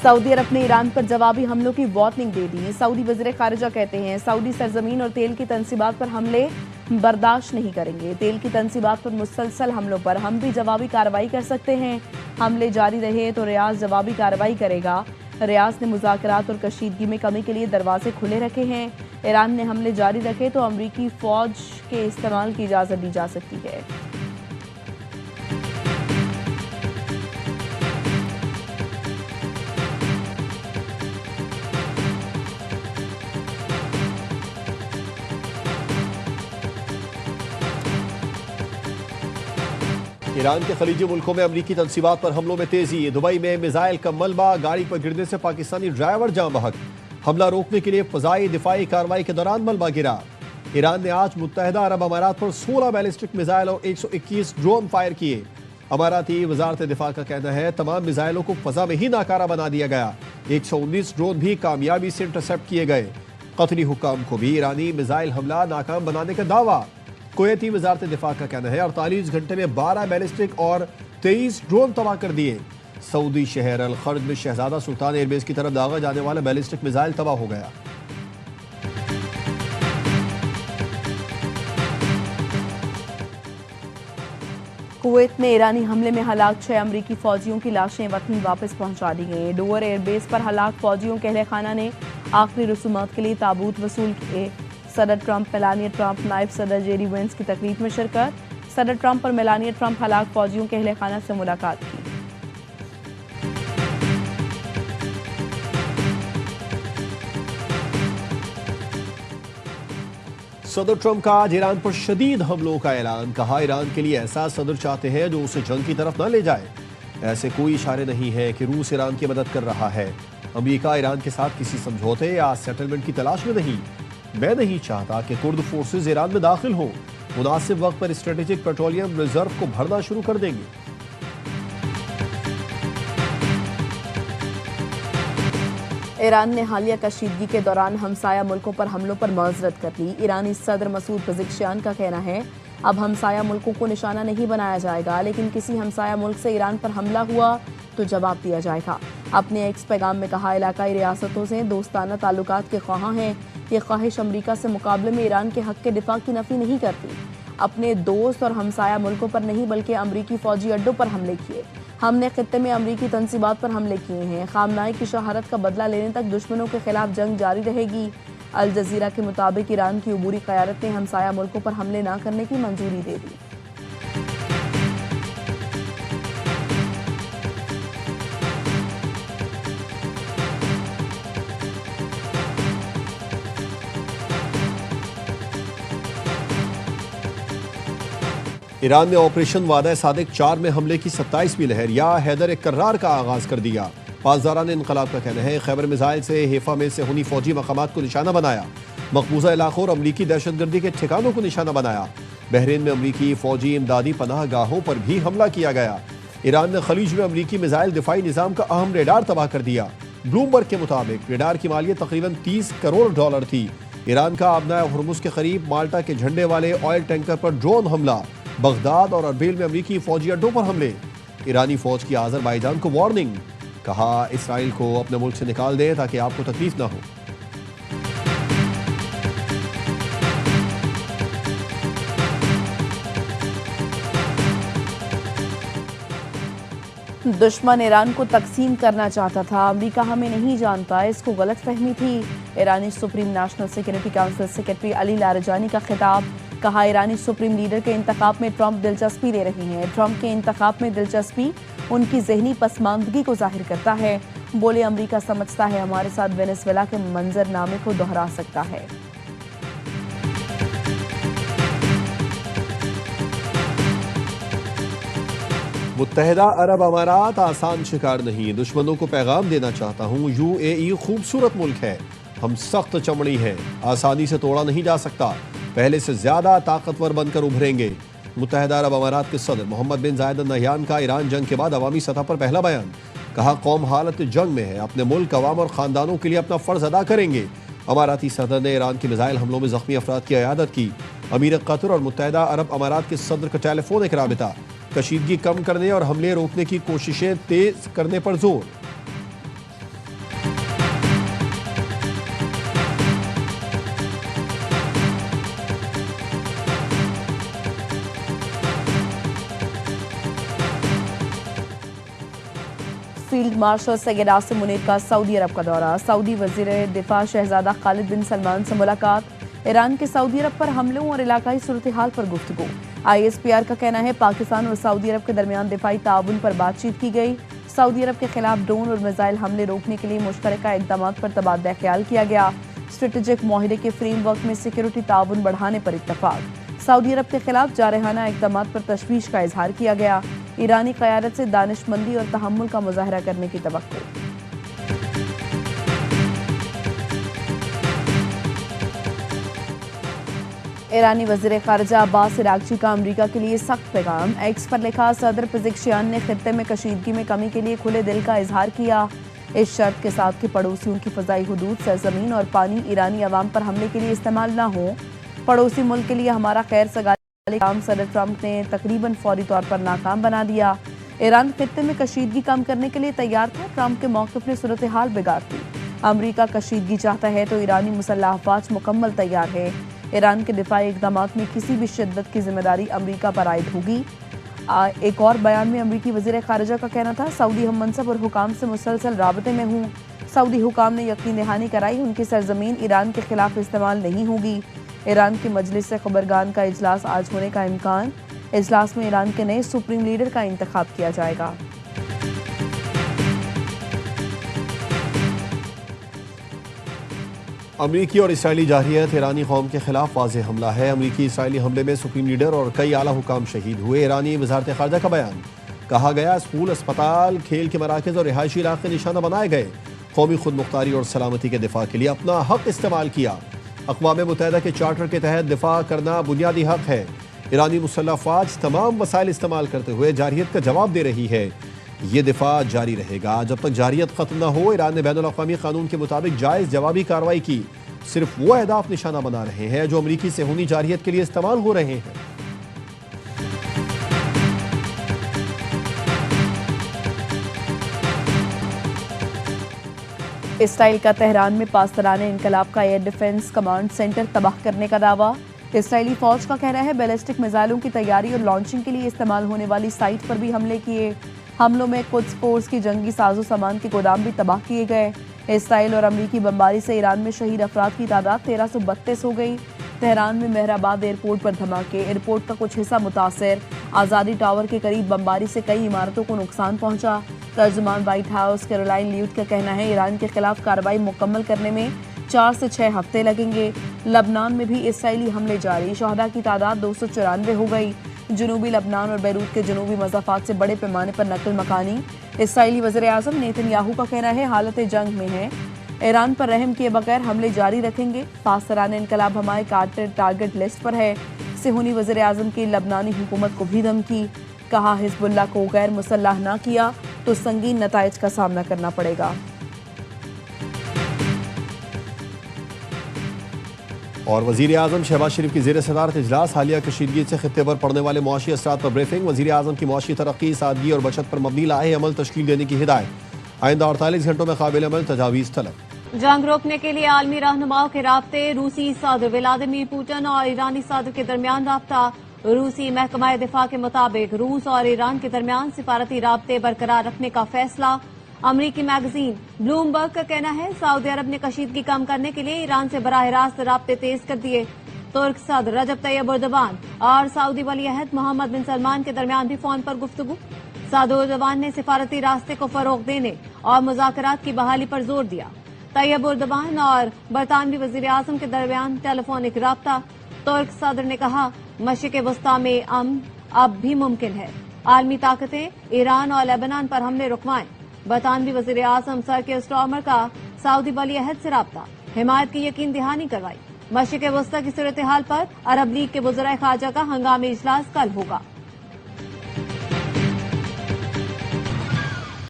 سعودی عرب نے ایران پر جوابی حملوں کی وارننگ دے دی۔ سعودی وزیر خارجہ کہتے ہیں سعودی سرزمین اور تیل کی تنصیبات پر حملے برداشت نہیں کریں گے۔ تیل کی تنصیبات پر مسلسل حملوں پر ہم بھی جوابی کارروائی کر سکتے ہیں۔ حملے جاری رہے تو ریاض جوابی کارروائی کرے گا۔ ریاض نے مذاکرات اور کشیدگی میں کمی کے لیے دروازے کھلے رکھے ہیں۔ ایران نے حملے جاری رکھے تو امریکی فوج کے استعمال کی اجازت دی جا سکتی ہے۔ ایران کے خلیجی ملکوں میں امریکی تنصیبات پر حملوں میں تیزی۔ دبئی میں میزائل کا ملبہ، گاڑی پر گرنے سے پاکستانی ڈرائیور جاں بحق۔ حملہ روکنے کے لیے فضائی دفاعی کارروائی کے دوران ملبہ گرا۔ ایران نے آج متحدہ عرب امارات پر 16 بیلسٹک میزائل اور 121 ڈرون فائر کیے۔ اماراتی وزارت دفاع کا کہنا ہے تمام میزائلوں کو فضا میں ہی ناکارہ بنا دیا گیا۔ 119 ڈرون بھی کامیابی سے انٹرسیپٹ کیے گئے۔ قطری حکام کو بھی ایرانی میزائل حملہ ناکام بنانے کا دعویٰ۔ کویتی وزارت دفاع کا کہنا ہے 48 گھنٹے میں 12 بیلسٹک اور 23 ڈرون تباہ کر دیے۔ سعودی شہر الخرج میں شہزادہ سلطان ایئر بیس کی طرف داغا جانے والا بیلسٹک میزائل تباہ ہو گیا۔ کویت میں ایرانی حملے میں ہلاک 6 امریکی فوجیوں کی لاشیں وطن واپس پہنچا دی گئیں۔ ڈوور ایئر بیس پر ہلاک فوجیوں کے اہل خانہ نے آخری رسومات کے لیے تابوت وصول کیے۔ صدر ٹرمپ، میلانیا ٹرمپ، نائب صدر جیری وینس کی تقریب میں شرکت۔ صدر ٹرمپ اور میلانیا ٹرمپ ہلاک فوجیوں کے اہل خانہ سے ملاقات کی۔ صدر ٹرمپ کا آج ایران پر شدید حملوں کا اعلان۔ کہا ایران کے لیے ایسا صدر چاہتے ہیں جو اسے جنگ کی طرف نہ لے جائے۔ ایسے کوئی اشارے نہیں ہے کہ روس ایران کی مدد کر رہا ہے۔ امریکہ ایران کے ساتھ کسی سمجھوتے یا سیٹلمنٹ کی تلاش میں نہیں۔ میں نہیں چاہتا کہ کرد فورسز ایران میں داخل ہوں۔ مناسب وقت پر اسٹریٹجک پیٹرولیم ریزرو کو بھرنا شروع کر دیں گے۔ ایران نے حالیہ کشیدگی کے دوران ہمسایہ ملکوں پر حملوں پر معذرت کر لی۔ ایرانی صدر مسعود پزشکیان کا کہنا ہے اب ہمسایہ ملکوں کو نشانہ نہیں بنایا جائے گا، لیکن کسی ہمسایہ ملک سے ایران پر حملہ ہوا تو جواب دیا جائے گا۔ اپنے ایکس پیغام میں کہا علاقائی ریاستوں سے دوستانہ تعلقات کے خواہاں ہیں۔ یہ خواہش امریکہ سے مقابلے میں ایران کے حق کے دفاع کی نفی نہیں کرتی۔ اپنے دوست اور ہمسایہ ملکوں پر نہیں بلکہ امریکی فوجی اڈوں پر حملے کیے۔ ہم نے خطے میں امریکی تنصیبات پر حملے کیے ہیں۔ خامنہ ای کی شہادت کا بدلہ لینے تک دشمنوں کے خلاف جنگ جاری رہے گی۔ الجزیرہ کے مطابق ایران کی عبوری قیادت نے ہمسایہ ملکوں پر حملے نہ کرنے کی منظوری دے دی۔ ایران نے آپریشن وعدہ صادق 4 میں حملے کی 27ویں لہر یا حیدر کرار کا آغاز کر دیا۔ پاسداران انقلاب کا کہنا ہے خیبر میزائل سے حیفا میں صہیونی فوجی مقامات کو نشانہ بنایا۔ مقبوضہ علاقوں اور امریکی دہشت گردی کے ٹھکانوں کو نشانہ بنایا۔ بحرین میں امریکی فوجی امدادی پناہ گاہوں پر بھی حملہ کیا گیا۔ ایران نے خلیج میں امریکی میزائل دفاعی نظام کا اہم ریڈار تباہ کر دیا۔ بلومبرگ کے مطابق ریڈار کی مالیت تقریباً $30 کروڑ تھی۔ ایران کا آبنائے ہرمز کے قریب مالٹا کے جھنڈے والے آئل ٹینکر پر ڈرون حملہ۔ بغداد اور اربیل میں امریکی فوجی اڈوں پر حملے۔ ایرانی فوج کی آذربائیجان کو وارننگ۔ کہا اسرائیل کو اپنے ملک سے نکال دیں تاکہ آپ کو تکلیف نہ ہو۔ دشمن ایران کو تقسیم کرنا چاہتا تھا، امریکہ ہمیں نہیں جانتا، اس کو غلط فہمی تھی۔ ایرانی supreme national security council secretary Ali Larijani کا خطاب۔ کہا ایرانی سپریم لیڈر کے انتخاب میں ٹرمپ دلچسپی لے رہے ہیں۔ ٹرمپ کے انتخاب میں دلچسپی ان کی ذہنی پسماندگی کو ظاہر کرتا ہے۔ بولے امریکہ سمجھتا ہے ہمارے ساتھ وینزویلا کے منظر نامے کو دہرا سکتا ہے۔ متحدہ عرب امارات آسان شکار نہیں، دشمنوں کو پیغام دینا چاہتا ہوں UAE خوبصورت ملک ہے، ہم سخت چمڑی ہیں، آسانی سے توڑا نہیں جا سکتا، پہلے سے زیادہ طاقتور بن کر ابھریں گے۔ متحدہ عرب امارات کے صدر محمد بن زائد ال نہیان کا ایران جنگ کے بعد عوامی سطح پر پہلا بیان۔ کہا قوم حالت جنگ میں ہے، اپنے ملک، عوام اور خاندانوں کے لیے اپنا فرض ادا کریں گے۔ اماراتی صدر نے ایران کی میزائل حملوں میں زخمی افراد کی عیادت کی۔ امیر قطر اور متحدہ عرب امارات کے صدر کا ٹیلی فونک رابطہ، کشیدگی کم کرنے اور حملے روکنے کی کوششیں تیز کرنے پر زور۔ فیلڈ مارشل سید عاصم منیر کا سعودی عرب کا دورہ، سعودی وزیر دفاع شہزادہ خالد بن سلمان سے ملاقات، ایران کے سعودی عرب پر حملوں اور علاقائی صورتحال پر گفتگو۔ ISPR کا کہنا ہے پاکستان اور سعودی عرب کے درمیان دفاعی تعاون پر بات چیت کی گئی، سعودی عرب کے خلاف ڈرون اور میزائل حملے روکنے کے لیے مشترکہ اقدامات پر تبادلہ خیال کیا گیا، اسٹریٹجک معاہدے کے فریم ورک میں سیکیورٹی تعاون بڑھانے پر اتفاق، سعودی عرب کے خلاف جارحانہ اقدامات پر تشویش کا اظہار کیا گیا، ایرانی قیادت سے دانش مندی اور تحمل کا مظاہرہ کرنے کی توقع۔ ایرانی وزیر خارجہ عباس عراقچی کا امریکہ کے لیے سخت پیغام، ایکس پر لکھا صدر پزیکشیان نے خطے میں کشیدگی میں کمی کے لیے کھلے دل کا اظہار کیا، اس شرط کے ساتھ کہ پڑوسیوں کی فضائی حدود، سرزمین اور پانی ایرانی عوام پر حملے کے لیے استعمال نہ ہوں، پڑوسی ملک کے لیے ہمارا خیر سگالی کام صدر ٹرمپ نے تقریباً فوری طور پر ناکام بنا دیا، ایران خطے میں کشیدگی کم کرنے کے لیے تیار تھا، ٹرمپ کے موقف نے صورتحال بگاڑ دی، امریکہ کشیدگی چاہتا ہے تو ایرانی مسلح افواج مکمل تیار ہے، ایران کے دفاعی اقدامات میں کسی بھی شدت کی ذمہ داری امریکہ پر عائد ہوگی۔ ایک اور بیان میں امریکی وزیر خارجہ کا کہنا تھا سعودی ہم منصب اور حکام سے مسلسل رابطے میں ہوں، سعودی حکام نے یقین دہانی کرائی ان کی سرزمین ایران کے خلاف استعمال نہیں ہوگی، ایران کی مجلس خبرگان کا اجلاس آج ہونے کا امکان، اجلاس میں ایران کے نئے سپریم لیڈر کا انتخاب کیا جائے گا۔ امریکی اور اسرائیلی جارحیت ایرانی قوم کے خلاف واضح حملہ ہے، امریکی اسرائیلی حملے میں سپریم لیڈر اور کئی اعلیٰ حکام شہید ہوئے، ایرانی وزارت خارجہ کا بیان، کہا گیا اسکول، اسپتال، کھیل کے مراکز اور رہائشی علاقے نشانہ بنائے گئے، قومی خود مختاری اور سلامتی کے دفاع کے لیے اپنا حق استعمال کیا، اقوام متحدہ کے چارٹر کے تحت دفاع کرنا بنیادی حق ہے، ایرانی مسلح افواج تمام وسائل استعمال کرتے ہوئے جارحیت کا جواب دے رہی ہے، یہ دفاع جاری رہے گا جب تک جارحیت ختم نہ ہو، ایران نے بین الاقوامی قانون کے مطابق جائز جوابی کارروائی کی، صرف وہ اہداف نشانہ بنا رہے ہیں جو امریکی صہیونی جارحیت کے لیے استعمال ہو رہے ہیں۔ اسرائیل کا تہران میں پاسداران انقلاب کا ایئر ڈیفنس کمانڈ سینٹر تباہ کرنے کا دعویٰ، اسرائیلی فوج کا کہنا ہے بیلسٹک میزائلوں کی تیاری اور لانچنگ کے لیے استعمال ہونے والی سائٹ پر بھی حملے کیے، حملوں میں قدس فورس کی جنگی ساز و سامان کے گودام بھی تباہ کیے گئے، اسرائیل اور امریکی بمباری سے ایران میں شہید افراد کی تعداد 1332 ہو گئی، تہران میں مہرآباد ایئرپورٹ پر دھماکے، ایئرپورٹ کا کچھ حصہ متاثر، آزادی ٹاور کے قریب بمباری سے کئی عمارتوں کو نقصان پہنچا، ترجمان وائٹ ہاؤس کیرولائن لیوٹ کا کہنا ہے ایران کے خلاف کارروائی مکمل کرنے میں 4 سے 6 ہفتے لگیں گے، لبنان میں بھی اسرائیلی حملے جاری، شہداء کی تعداد 294 ہو گئی، جنوبی لبنان اور بیروت کے جنوبی مضافات سے بڑے پیمانے پر نقل مکانی، اسرائیلی وزیر اعظم نیتن یاہو کا کہنا ہے حالت جنگ میں ہے، ایران پر رحم کیے بغیر حملے جاری رکھیں گے، پاسداران انقلاب ہمارے ٹارگٹ لسٹ پر ہے، صہیونی وزیر اعظم کی لبنانی حکومت کو بھی دھمکی، کہا حزب اللہ کو غیر مسلح نہ کیا تو سنگین نتائج کا سامنا کرنا پڑے گا۔ اور وزیر اعظم شہباز شریف کی زیر صدارت اجلاس، حالیہ کشیدگی سے خطے پر پڑنے والے معاشی اثرات پر بریفنگ، وزیر اعظم کی معاشی ترقی، سادگی اور بچت پر مبنی لاہے عمل تشکیل دینے کی ہدایت، آئندہ 48 گھنٹوں میں قابل عمل تجاویز طلب۔ جنگ روکنے کے لیے عالمی رہنماؤں کے رابطے، روسی صدر ولادیمیر پوٹن اور ایرانی صدر کے درمیان رابطہ، روسی محکمہ دفاع کے مطابق روس اور ایران کے درمیان سفارتی رابطے برقرار رکھنے کا فیصلہ، امریکی میگزین بلومبرگ کا کہنا ہے سعودی عرب نے کشیدگی کم کرنے کے لیے ایران سے براہ راست رابطے تیز کر دیے، ترک صدر رجب طیب اردوان اور سعودی ولی عہد محمد بن سلمان کے درمیان بھی فون پر گفتگو، صدر اردوان نے سفارتی راستے کو فروغ دینے اور مذاکرات کی بحالی پر زور دیا، طیب اردوان اور برطانوی وزیر اعظم کے درمیان ٹیلی فونک رابطہ، ترک صدر نے کہا مشرق وسطی میں امن اب بھی ممکن ہے، عالمی طاقتیں ایران اور لیبنان پر حملے رکوائیں، برطانوی وزیر اعظم سر کیئر سٹارمر کا سعودی ولی عہد سے رابطہ، حمایت کی یقین دہانی کروائی، مشرق وسطی کی صورتحال پر عرب لیگ کے وزرائے خارجہ کا ہنگامی اجلاس کل ہوگا۔